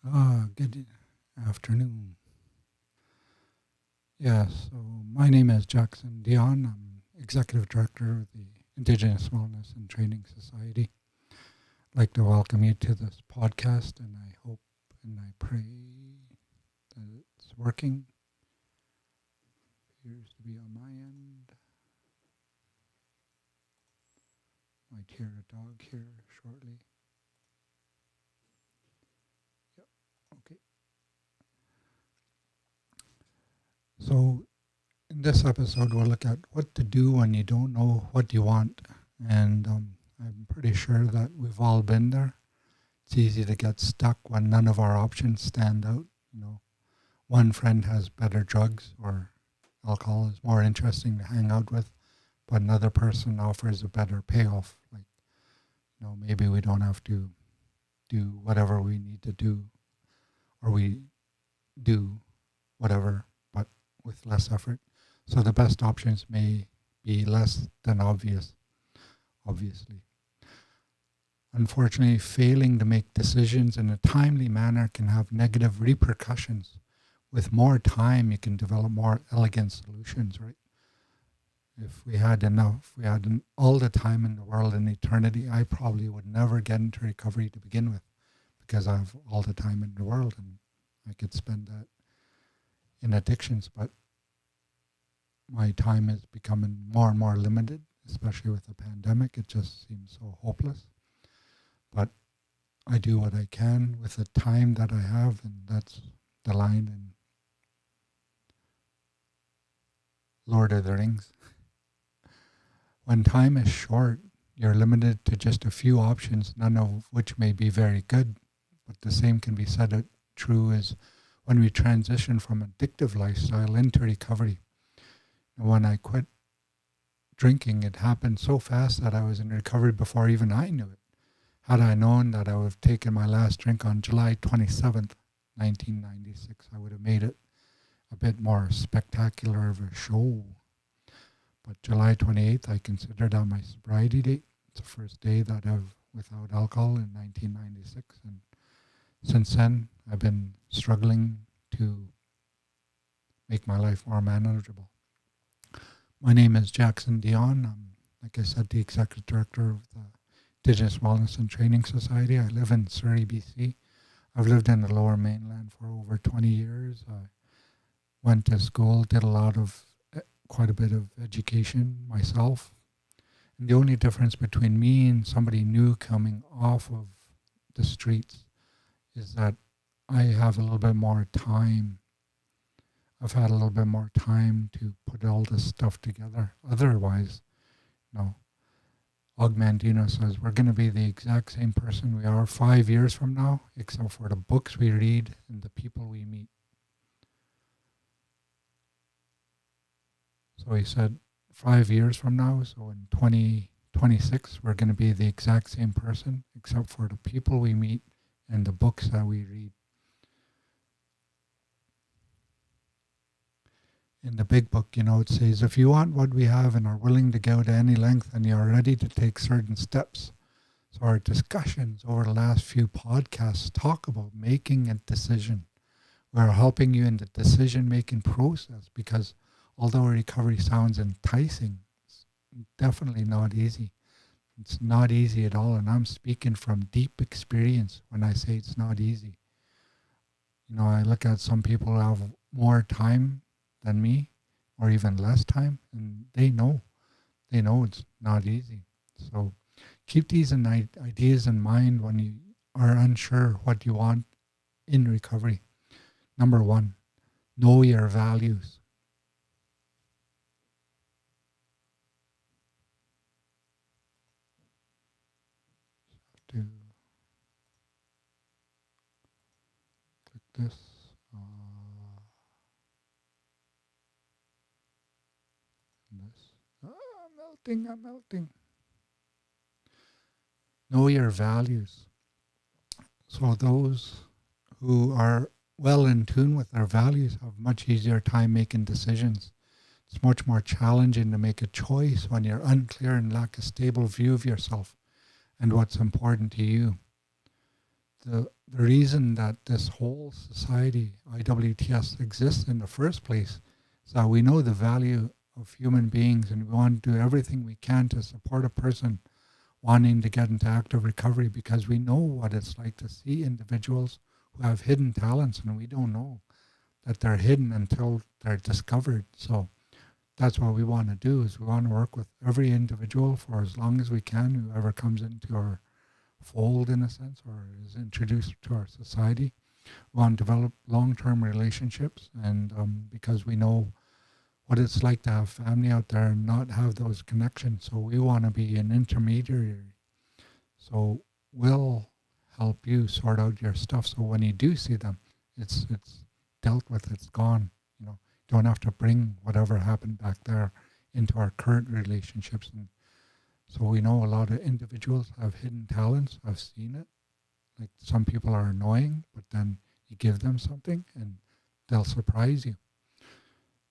Good afternoon. Yeah, so my name is Jackson Dion. I'm Executive Director of the Indigenous Wellness and Training Society. I'd like to welcome you to this podcast, and I hope and I pray that it's working. Appears to be on my end. Might hear a dog here shortly. Yep, okay. So in this episode, we'll look at what to do when you don't know what you want. And I'm pretty sure that we've all been there. It's easy to get stuck when none of our options stand out. One friend has better drugs or alcohol is more interesting to hang out with, but another person offers a better payoff. Like, maybe we don't have to do whatever we need to do, or we do whatever, but with less effort. So the best options may be less than obviously. Unfortunately, failing to make decisions in a timely manner can have negative repercussions. With more time, you can develop more elegant solutions, right? If we had all the time in the world in eternity, I probably would never get into recovery to begin with because I have all the time in the world and I could spend that in addictions. But my time is becoming more and more limited, especially with the pandemic. It just seems so hopeless. But I do what I can with the time that I have, and that's the line in Lord of the Rings. When time is short, you're limited to just a few options, none of which may be very good. But the same can be said true as when we transition from addictive lifestyle into recovery. And when I quit drinking, it happened so fast that I was in recovery before even I knew it. Had I known that I would have taken my last drink on July 27th, 1996, I would have made it a bit more spectacular of a show. But July 28th, I consider that my sobriety date. It's the first day that I've without alcohol in 1996. And since then, I've been struggling to make my life more manageable. My name is Jackson Dion. I'm, like I said, the Executive Director of the Indigenous Wellness and Training Society. I live in Surrey, BC. I've lived in the Lower Mainland for over 20 years. I went to school, did quite a bit of education myself. And the only difference between me and somebody new coming off of the streets is that I have a little bit more time. I've had a little bit more time to put all this stuff together. Otherwise, Augmandino says we're going to be the exact same person we are 5 years from now, except for the books we read and the people we meet. So he said 5 years from now, so in 2026, we're going to be the exact same person, except for the people we meet and the books that we read. In the big book, it says, if you want what we have and are willing to go to any length and you're ready to take certain steps. So our discussions over the last few podcasts talk about making a decision. We're helping you in the decision-making process because although recovery sounds enticing, it's definitely not easy. It's not easy at all, and I'm speaking from deep experience when I say it's not easy. I look at some people who have more time than me, or even less time, and they know it's not easy. So keep these ideas in mind when you are unsure what you want in recovery. Number one, know your values. To click this. I'm melting. Know your values. So those who are well in tune with their values have much easier time making decisions. It's much more challenging to make a choice when you're unclear and lack a stable view of yourself and what's important to you. The the reason that this whole society, IWTS, exists in the first place is that we know the value of human beings and we want to do everything we can to support a person wanting to get into active recovery because we know what it's like to see individuals who have hidden talents and we don't know that they're hidden until they're discovered. So that's what we want to do is we want to work with every individual for as long as we can, whoever comes into our fold in a sense or is introduced to our society. We want to develop long-term relationships and because we know what it's like to have family out there and not have those connections. So we want to be an intermediary. So we'll help you sort out your stuff. So when you do see them, it's dealt with, it's gone. You know, you don't have to bring whatever happened back there into our current relationships. And so we know a lot of individuals have hidden talents. I've seen it. Like some people are annoying, but then you give them something and they'll surprise you.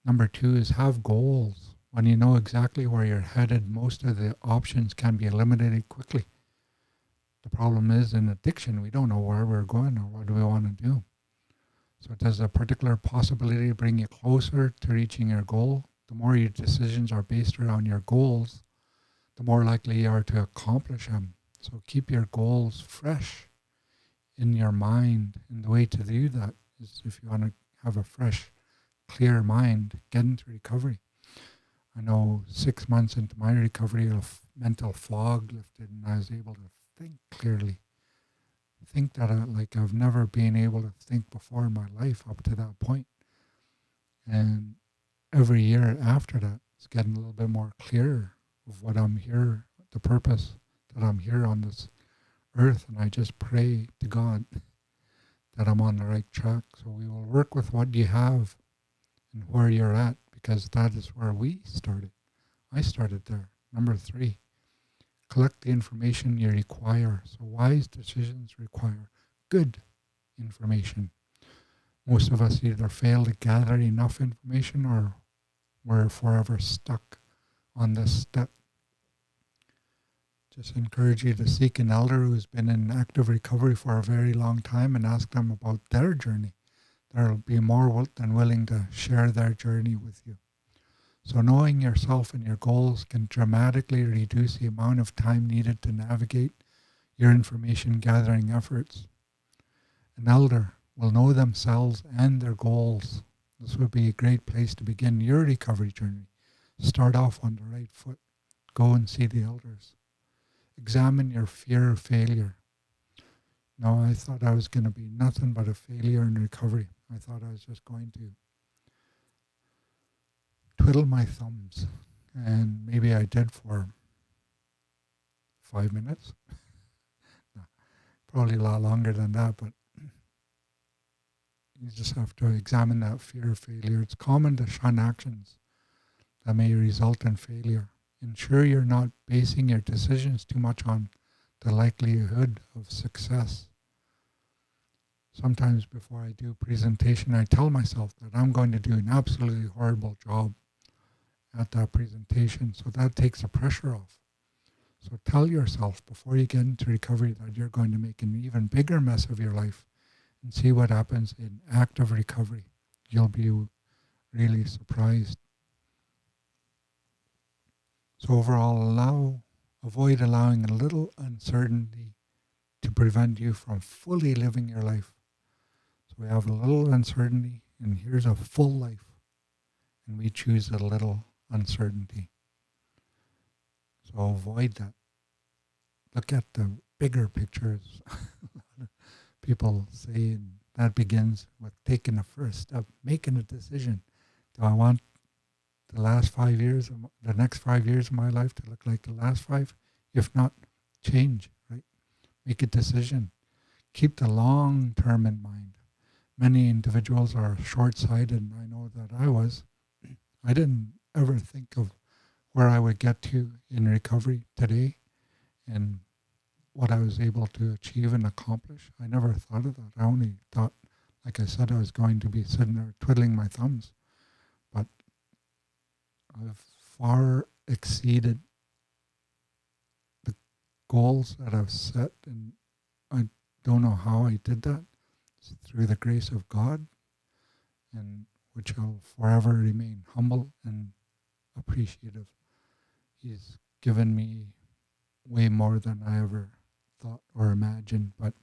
Number 2 is have goals. When you know exactly where you're headed, most of the options can be eliminated quickly. The problem is in addiction, we don't know where we're going or what do we want to do. So does a particular possibility bring you closer to reaching your goal? The more your decisions are based around your goals, the more likely you are to accomplish them. So keep your goals fresh in your mind. And the way to do that is if you want to have a fresh, clear mind, get into recovery. I know 6 months into my recovery, a mental fog lifted and I was able to think clearly. Think that I've never been able to think before in my life up to that point. And every year after that, it's getting a little bit more clear of what I'm here, the purpose that I'm here on this earth. And I just pray to God that I'm on the right track. So we will work with what you have and where you're at, because that is where we started. I started there. Number 3, collect the information you require. So wise decisions require good information. Most of us either fail to gather enough information or we're forever stuck on this step. Just encourage you to seek an elder who's been in active recovery for a very long time and ask them about their journey. They'll be more than willing to share their journey with you. So knowing yourself and your goals can dramatically reduce the amount of time needed to navigate your information gathering efforts. An elder will know themselves and their goals. This would be a great place to begin your recovery journey. Start off on the right foot. Go and see the elders. Examine your fear of failure. No, I thought I was going to be nothing but a failure in recovery. I thought I was just going to twiddle my thumbs. And maybe I did for 5 minutes. No, probably a lot longer than that, but you just have to examine that fear of failure. It's common to shun actions that may result in failure. Ensure you're not basing your decisions too much on the likelihood of success. Sometimes before I do presentation, I tell myself that I'm going to do an absolutely horrible job at that presentation. So that takes the pressure off. So tell yourself before you get into recovery that you're going to make an even bigger mess of your life and see what happens in active recovery. You'll be really surprised. So overall, avoid allowing a little uncertainty to prevent you from fully living your life. So we have a little uncertainty, and here's a full life, and we choose a little uncertainty. So avoid that. Look at the bigger pictures. People say that begins with taking the first step, making a decision. Do I want the next 5 years of my life to look like the last 5? If not, change, right? Make a decision. Keep the long term in mind. Many individuals are short-sighted, and I know that I was. I didn't ever think of where I would get to in recovery today and what I was able to achieve and accomplish. I never thought of that. I only thought, like I said, I was going to be sitting there twiddling my thumbs. But I've far exceeded the goals that I've set, and I Don't know how I did that. It's through the grace of God, and which I'll forever remain humble and appreciative. He's given me way more than I ever thought or imagined, but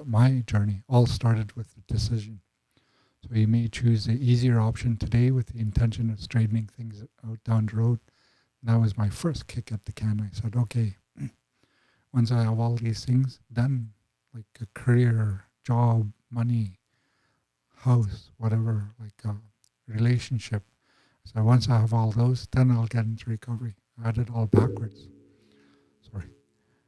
my journey all started with a decision. So you may choose the easier option today with the intention of straightening things out down the road. And that was my first kick at the can. I said, okay, once I have all these things done, like a career, job, money, house, whatever, like a relationship. So once I have all those, then I'll get into recovery. I had it all backwards. Sorry.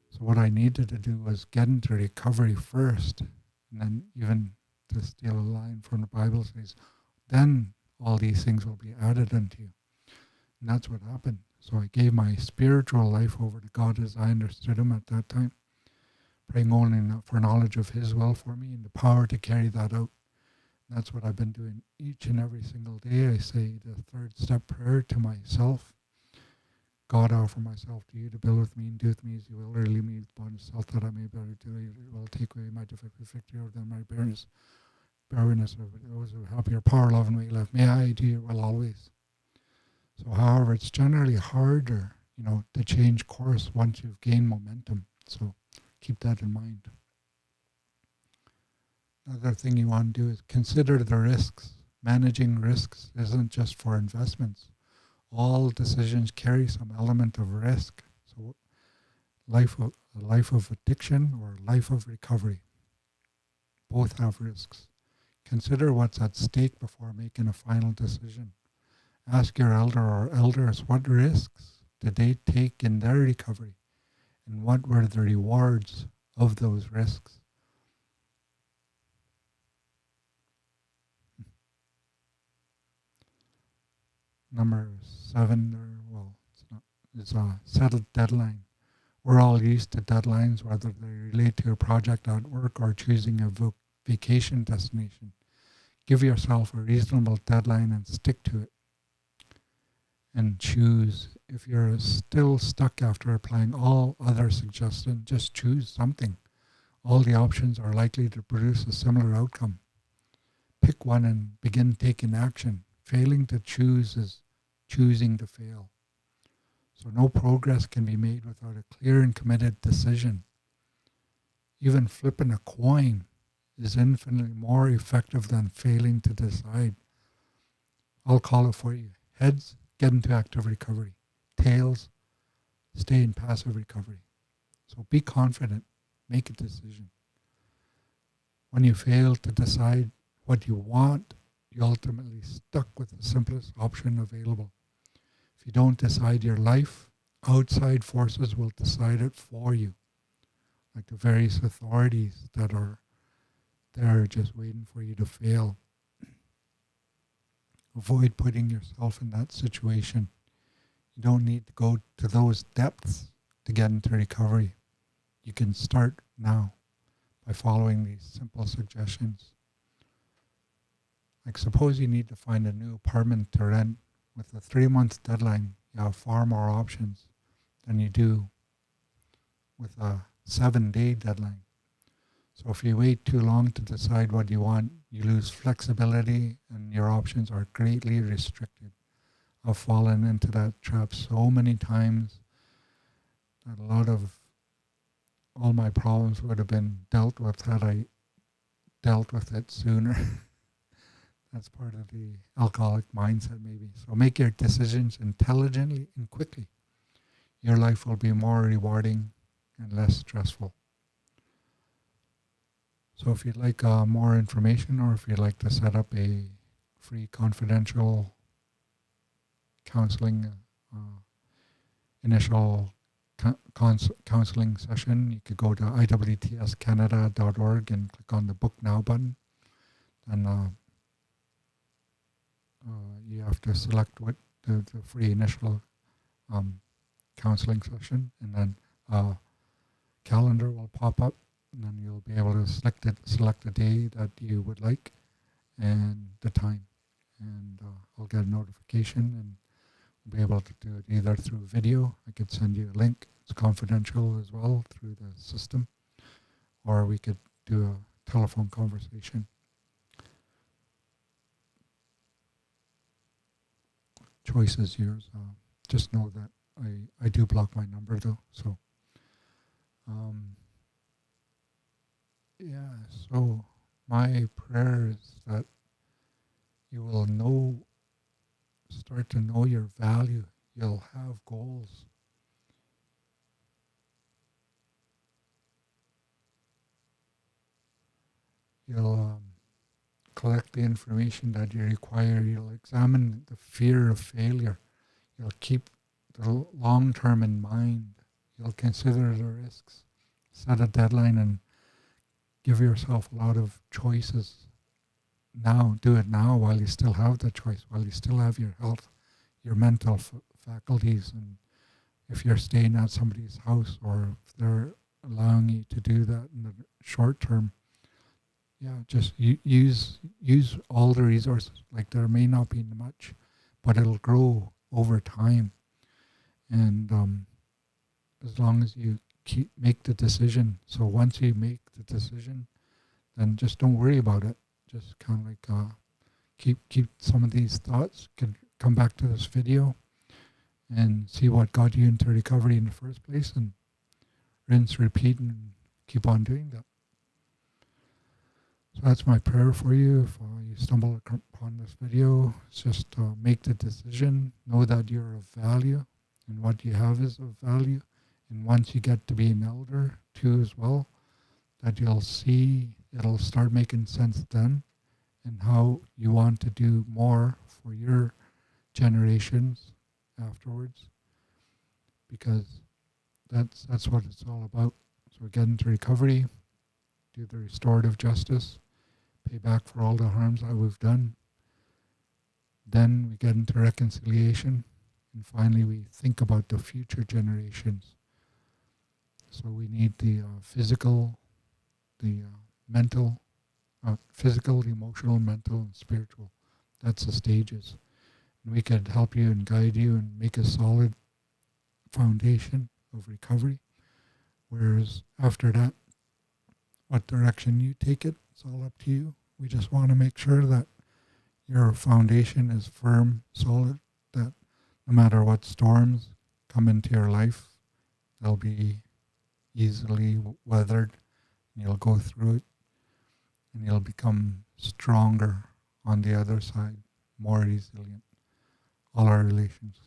So what I needed to do was get into recovery first, and then even to steal a line from the Bible says, then all these things will be added unto you. And that's what happened. So I gave my spiritual life over to God as I understood him at that time, praying only for knowledge of his will for me and the power to carry that out. And that's what I've been doing each and every single day. I say the third step prayer to myself. God, I offer myself to you to build with me and do with me as you will, or leave me upon self that I may better do it. Will take away my defective victory over them, my barrenness of those who have your power, love, and may live. May I do your will always. So, however, it's generally harder, to change course once you've gained momentum. So, keep that in mind. Another thing you want to do is consider the risks. Managing risks isn't just for investments. All decisions carry some element of risk. So, a life of addiction or a life of recovery, both have risks. Consider what's at stake before making a final decision. Ask your elder or elders what risks did they take in their recovery, and what were the rewards of those risks. Number 7, it's a settled deadline. We're all used to deadlines, whether they relate to a project at work or choosing a vacation destination. Give yourself a reasonable deadline and stick to it. And choose. If you're still stuck after applying all other suggestions, just choose something. All the options are likely to produce a similar outcome. Pick one and begin taking action. Failing to choose is choosing to fail. So no progress can be made without a clear and committed decision. Even flipping a coin is infinitely more effective than failing to decide. I'll call it for you. Heads, get into active recovery. Tails, stay in passive recovery. So be confident. Make a decision. When you fail to decide what you want, you're ultimately stuck with the simplest option available. If you don't decide your life, outside forces will decide it for you, like the various authorities that are there just waiting for you to fail. Avoid putting yourself in that situation. You don't need to go to those depths to get into recovery. You can start now by following these simple suggestions. Like suppose you need to find a new apartment to rent. With a 3-month deadline, you have far more options than you do with a 7-day deadline. So if you wait too long to decide what you want, you lose flexibility and your options are greatly restricted. I've fallen into that trap so many times that a lot of all my problems would have been dealt with had I dealt with it sooner. That's part of the alcoholic mindset maybe. So make your decisions intelligently and quickly. Your life will be more rewarding and less stressful. So if you'd like more information, or if you'd like to set up a free confidential counseling initial counseling session, you could go to iwtscanada.org and click on the Book Now button. And you have to select what the free initial counseling session, and then a calendar will pop up, and then you'll be able to select the day that you would like and the time. And I'll get a notification, and we'll be able to do it either through video. I could send you a link. It's confidential as well through the system. Or we could do a telephone conversation. Choice is yours. Just know that I do block my number though. So, yeah, so my prayer is that you will start to know your value. You'll have goals. You'll collect the information that you require. You'll examine the fear of failure. You'll keep the long term in mind. You'll consider the risks. Set a deadline and give yourself a lot of choices. Now, do it now while you still have the choice, while you still have your health, your mental faculties. And if you're staying at somebody's house or if they're allowing you to do that in the short term, yeah, just use all the resources. Like there may not be much, but it'll grow over time. And as long as you make the decision. So once you make the decision, then just don't worry about it. Just kind of like keep some of these thoughts. Can come back to this video and see what got you into recovery in the first place, and rinse, repeat, and keep on doing that. So that's my prayer for you. If you stumble upon this video, it's just make the decision. Know that you're of value, and what you have is of value. And once you get to be an elder too as well, that you'll see it'll start making sense then, and how you want to do more for your generations afterwards, because that's what it's all about. So get into recovery, do the restorative justice, pay back for all the harms that we've done. Then we get into reconciliation, and finally we think about the future generations. So we need the physical, the mental, physical, emotional, mental, and spiritual. That's the stages. And we could help you and guide you and make a solid foundation of recovery. Whereas after that, what direction you take it, it's all up to you. We just want to make sure that your foundation is firm, solid, that no matter what storms come into your life, they'll be easily weathered, and you'll go through it, and you'll become stronger on the other side, more resilient. All our relations.